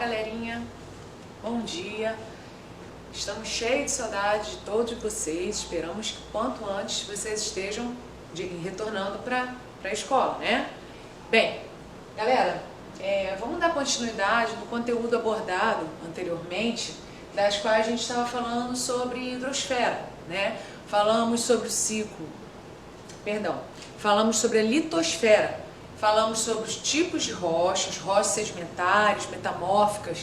galerinha, bom dia. Estamos cheios de saudade de todos vocês. Esperamos que quanto antes vocês estejam retornando para a escola, né? Bem, galera, vamos dar continuidade no conteúdo abordado anteriormente, das quais a gente estava falando sobre hidrosfera, né? Falamos sobre o ciclo, falamos sobre a litosfera, falamos sobre os tipos de rochas, rochas sedimentares, metamórficas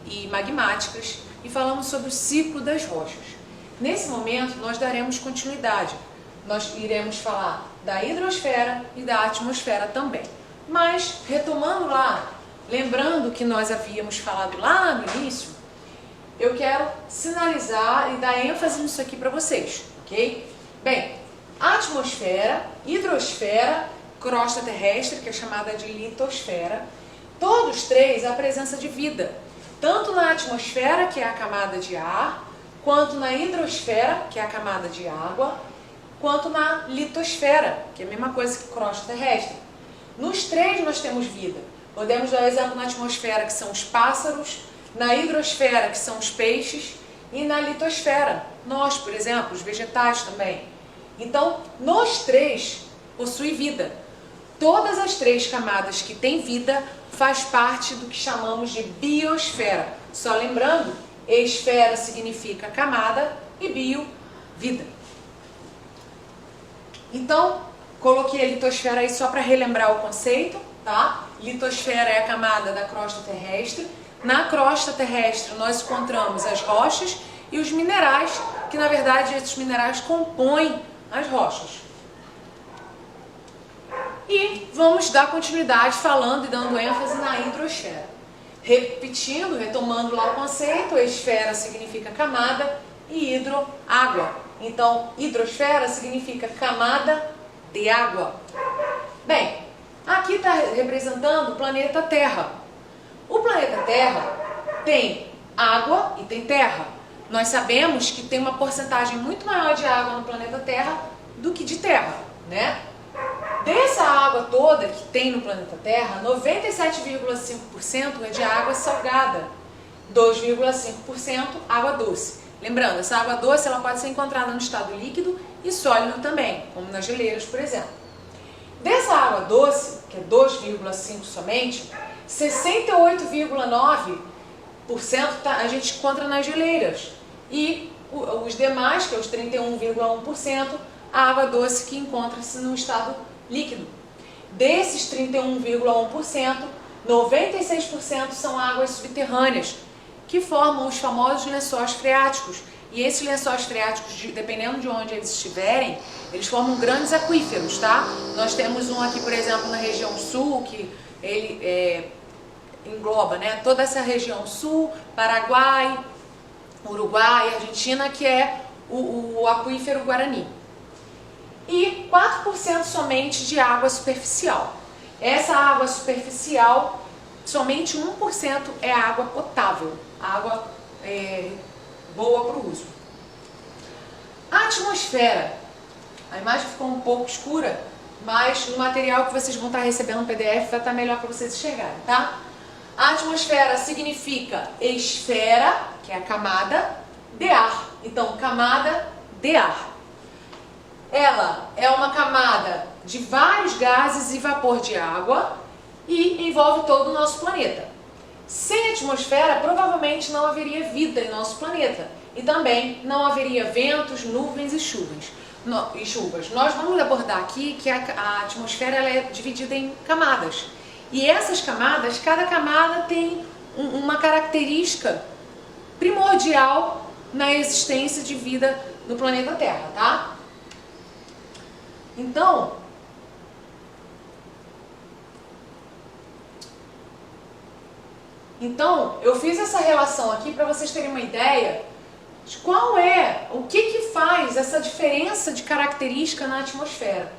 e magmáticas, e falamos sobre o ciclo das rochas. Nesse momento nós daremos continuidade, nós iremos falar da hidrosfera e da atmosfera também. Mas, retomando lá, lembrando que nós havíamos falado lá no início, eu quero sinalizar e dar ênfase nisso aqui para vocês, ok? Bem, atmosfera, hidrosfera, crosta terrestre, que é chamada de litosfera, todos três a presença de vida, tanto na atmosfera, que é a camada de ar, quanto na hidrosfera, que é a camada de água, quanto na litosfera, que é a mesma coisa que crosta terrestre. Nos três nós temos vida. Podemos dar exemplo na atmosfera, que são os pássaros, na hidrosfera, que são os peixes, e na litosfera, nós, por exemplo, os vegetais também. Então, nos três possui vida. Todas as três camadas que têm vida faz parte do que chamamos de biosfera. Só lembrando, esfera significa camada e bio, vida. Então, coloquei a litosfera aí só para relembrar o conceito, tá? Litosfera é a camada da crosta terrestre. Na crosta terrestre nós encontramos as rochas e os minerais, que na verdade esses minerais compõem as rochas. E vamos dar continuidade falando e dando ênfase na hidrosfera. Repetindo, retomando lá o conceito, esfera significa camada e hidro, água. Então, hidrosfera significa camada de água. Bem, aqui está representando o planeta Terra. O planeta Terra tem água e tem terra. Nós sabemos que tem uma porcentagem muito maior de água no planeta Terra do que de terra, né? Dessa água toda que tem no planeta Terra, 97,5% é de água salgada, 2,5% água doce. Lembrando, essa água doce ela pode ser encontrada no estado líquido e sólido também, como nas geleiras, por exemplo. Dessa água doce, que é 2,5% somente, 68,9% a gente encontra nas geleiras. E os demais, que é os 31,1%, a água doce que encontra-se no estado líquido. Desses 31,1%, 96% são águas subterrâneas, que formam os famosos lençóis freáticos. E esses lençóis freáticos, dependendo de onde eles estiverem, eles formam grandes aquíferos, tá? Nós temos um aqui, por exemplo, na região sul, que ele engloba, né, toda essa região sul, Paraguai, Uruguai, Argentina, que é o aquífero Guarani. E 4% somente de água superficial. Essa água superficial, somente 1% é água potável, água boa para o uso. A atmosfera, a imagem ficou um pouco escura, mas no material que vocês vão estar recebendo no PDF vai estar melhor para vocês enxergarem, tá? A atmosfera significa esfera, que é a camada, de ar. Então, camada de ar. Ela é uma camada de vários gases e vapor de água e envolve todo o nosso planeta. Sem atmosfera, provavelmente não haveria vida em nosso planeta e também não haveria ventos, nuvens e chuvas. Nós vamos abordar aqui que a atmosfera ela é dividida em camadas. E essas camadas, cada camada tem uma característica primordial na existência de vida no planeta Terra, tá? Então, eu fiz essa relação aqui para vocês terem uma ideia de o que faz essa diferença de característica na atmosfera.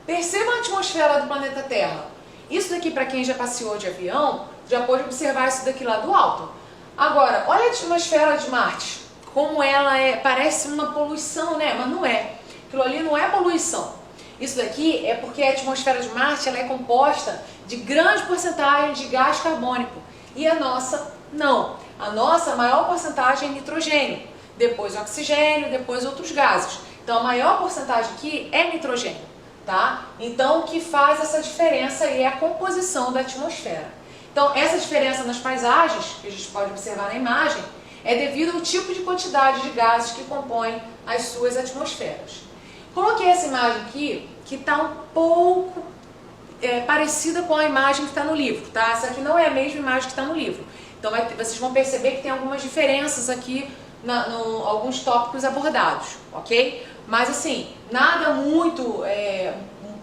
Perceba a atmosfera do planeta Terra. Isso daqui, para quem já passeou de avião, já pôde observar isso daqui lá do alto. Agora, olha a atmosfera de Marte, como ela parece uma poluição, né? Mas não é. Aquilo ali não é poluição. Isso daqui é porque a atmosfera de Marte ela é composta de grande porcentagem de gás carbônico. E a nossa não. A nossa maior porcentagem é nitrogênio, depois oxigênio, depois outros gases. Então a maior porcentagem aqui é nitrogênio, tá? Então o que faz essa diferença é a composição da atmosfera. Então essa diferença nas paisagens, que a gente pode observar na imagem, é devido ao tipo de quantidade de gases que compõem as suas atmosferas. Coloquei essa imagem aqui, que está um pouco parecida com a imagem que está no livro, tá? Essa aqui não é a mesma imagem que está no livro. Então vocês vão perceber que tem algumas diferenças aqui, alguns tópicos abordados, ok? Mas assim, nada muito,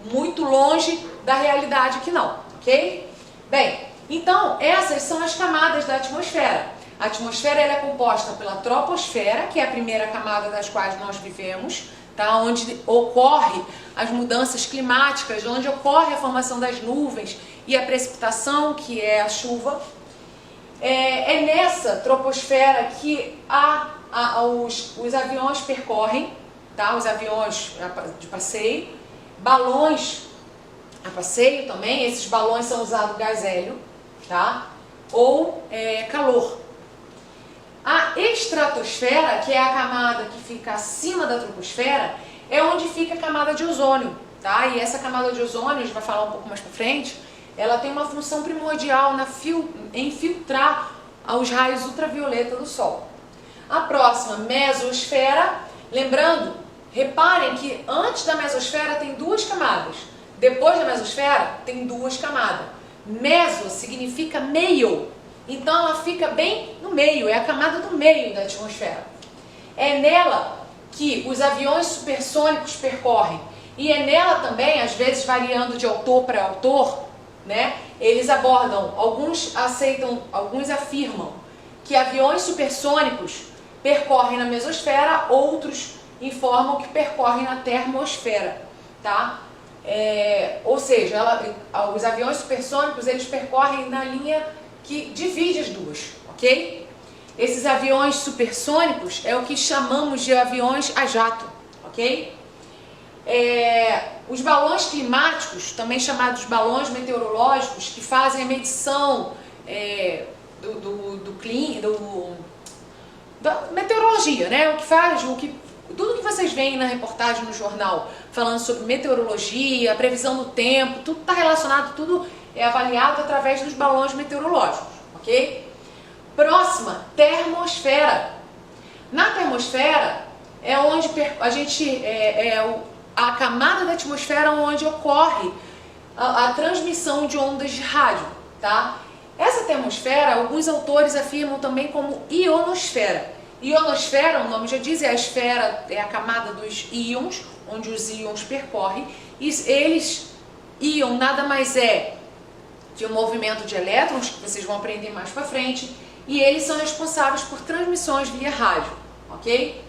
muito longe da realidade aqui não, ok? Bem, então essas são as camadas da atmosfera. A atmosfera ela é composta pela troposfera, que é a primeira camada das quais nós vivemos, tá? Onde ocorre as mudanças climáticas, onde ocorre a formação das nuvens e a precipitação, que é a chuva. É nessa troposfera que os aviões percorrem, tá? Os aviões de passeio, balões a passeio também, esses balões são usados gás hélio, tá? Ou calor. A estratosfera, que é a camada que fica acima da troposfera, é onde fica a camada de ozônio, tá? E essa camada de ozônio, a gente vai falar um pouco mais pra frente, ela tem uma função primordial em filtrar os raios ultravioleta do Sol. A próxima, mesosfera, lembrando, reparem que antes da mesosfera tem duas camadas, depois da mesosfera tem duas camadas. Meso significa meio, então ela fica bem no meio, é a camada do meio da atmosfera. É nela que os aviões supersônicos percorrem, e é nela também, às vezes variando de autor para autor, né? Eles abordam, alguns aceitam, alguns afirmam que aviões supersônicos percorrem na mesosfera, outros informam que percorrem na termosfera, tá? Ou seja, os aviões supersônicos eles percorrem na linha que divide as duas, ok? Esses aviões supersônicos é o que chamamos de aviões a jato, ok? Os balões climáticos, também chamados balões meteorológicos, que fazem a medição da meteorologia, né? Tudo que vocês veem na reportagem no jornal, falando sobre meteorologia, previsão do tempo, tudo está relacionado, tudo é avaliado através dos balões meteorológicos, ok? Próxima, termosfera. Na termosfera é onde a camada da atmosfera onde ocorre a transmissão de ondas de rádio, tá? Essa termosfera, alguns autores afirmam também como ionosfera. Ionosfera, o nome já diz, a esfera, é a camada dos íons, onde os íons percorrem, e íon nada mais é de um movimento de elétrons, que vocês vão aprender mais para frente, e eles são responsáveis por transmissões via rádio, ok?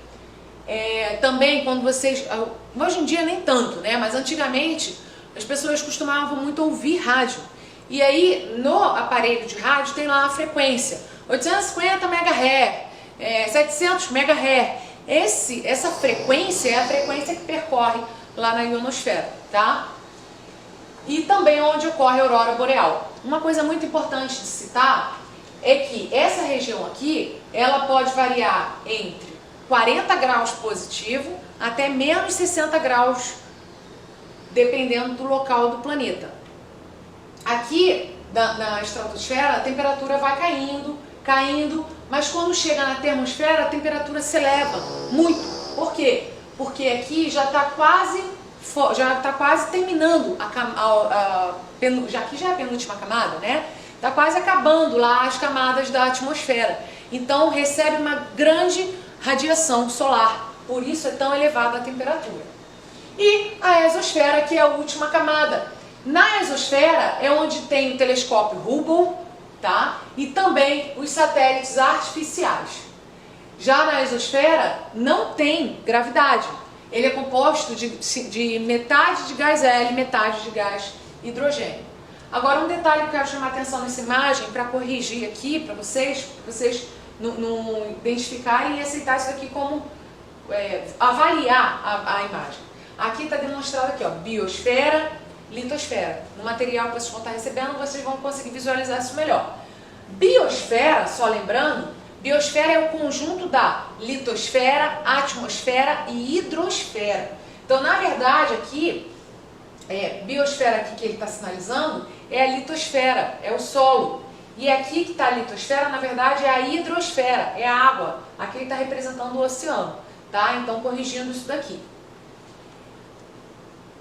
Também quando vocês, hoje em dia nem tanto, né? Mas antigamente as pessoas costumavam muito ouvir rádio, e aí no aparelho de rádio tem lá a frequência, 850 MHz, 700 MHz, essa frequência é a frequência que percorre lá na ionosfera, tá? E também onde ocorre a aurora boreal. Uma coisa muito importante de citar é que essa região aqui, ela pode variar entre 40 graus positivo até menos 60 graus, dependendo do local do planeta. Aqui na estratosfera a temperatura vai caindo, mas quando chega na termosfera a temperatura se eleva muito. Por quê? Porque aqui já está quase terminando, aqui já é a penúltima camada, né? Está quase acabando lá as camadas da atmosfera. Então recebe uma grande radiação solar, por isso é tão elevada a temperatura. E a exosfera, que é a última camada. Na exosfera é onde tem o telescópio Hubble, tá? E também os satélites artificiais. Já na exosfera não tem gravidade. Ele é composto de metade de gás hélio, metade de gás hidrogênio. Agora um detalhe que eu quero chamar a atenção nessa imagem, para corrigir aqui para vocês não identificarem e aceitar isso aqui como avaliar a imagem. Aqui está demonstrado aqui, ó, biosfera, litosfera. No material que vocês vão estar recebendo, vocês vão conseguir visualizar isso melhor. Biosfera, só lembrando, biosfera é o conjunto da litosfera, atmosfera e hidrosfera. Então, na verdade, aqui, biosfera aqui que ele está sinalizando é a litosfera, é o solo. E aqui que está a litosfera, na verdade, é a hidrosfera, é a água. Aqui ele está representando o oceano, tá? Então, corrigindo isso daqui.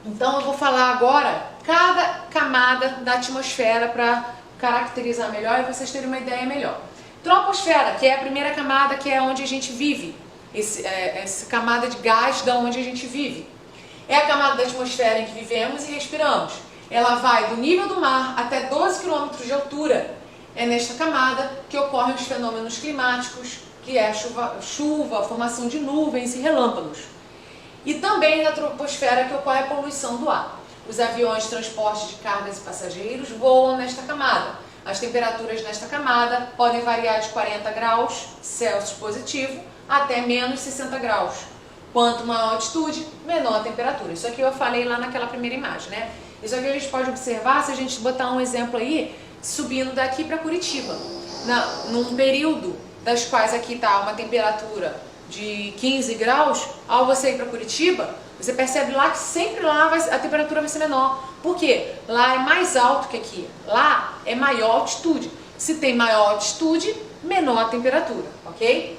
Então, eu vou falar agora cada camada da atmosfera para caracterizar melhor e vocês terem uma ideia melhor. Troposfera, que é a primeira camada, que é onde a gente vive. Essa camada de gás da onde a gente vive. É a camada da atmosfera em que vivemos e respiramos. Ela vai do nível do mar até 12 km de altura. É nesta camada que ocorrem os fenômenos climáticos, que é a chuva, a formação de nuvens e relâmpagos. E também na troposfera que ocorre a poluição do ar. Os aviões de transporte de cargas e passageiros voam nesta camada. As temperaturas nesta camada podem variar de 40 graus Celsius positivo até menos 60 graus. Quanto maior a altitude, menor a temperatura. Isso aqui eu falei lá naquela primeira imagem, né? Isso aqui a gente pode observar se a gente botar um exemplo aí, subindo daqui para Curitiba. Num período das quais aqui está uma temperatura de 15 graus, ao você ir para Curitiba, você percebe lá que sempre lá a temperatura vai ser menor. Por quê? Lá é mais alto que aqui. Lá é maior altitude. Se tem maior altitude, menor a temperatura, ok?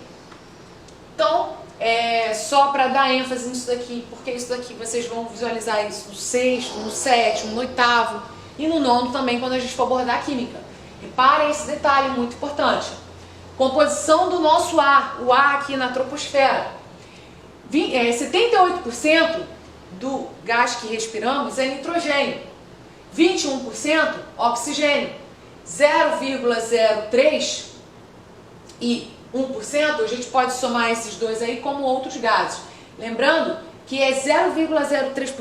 Então, só para dar ênfase nisso daqui, porque isso daqui vocês vão visualizar isso no sexto, no sétimo, no oitavo e no nono também quando a gente for abordar a química. Reparem esse detalhe muito importante. Composição do nosso ar, o ar aqui na troposfera. 78% do gás que respiramos é nitrogênio, 21% oxigênio, 0,03% e 1% a gente pode somar esses dois aí como outros gases. Lembrando que é 0,03%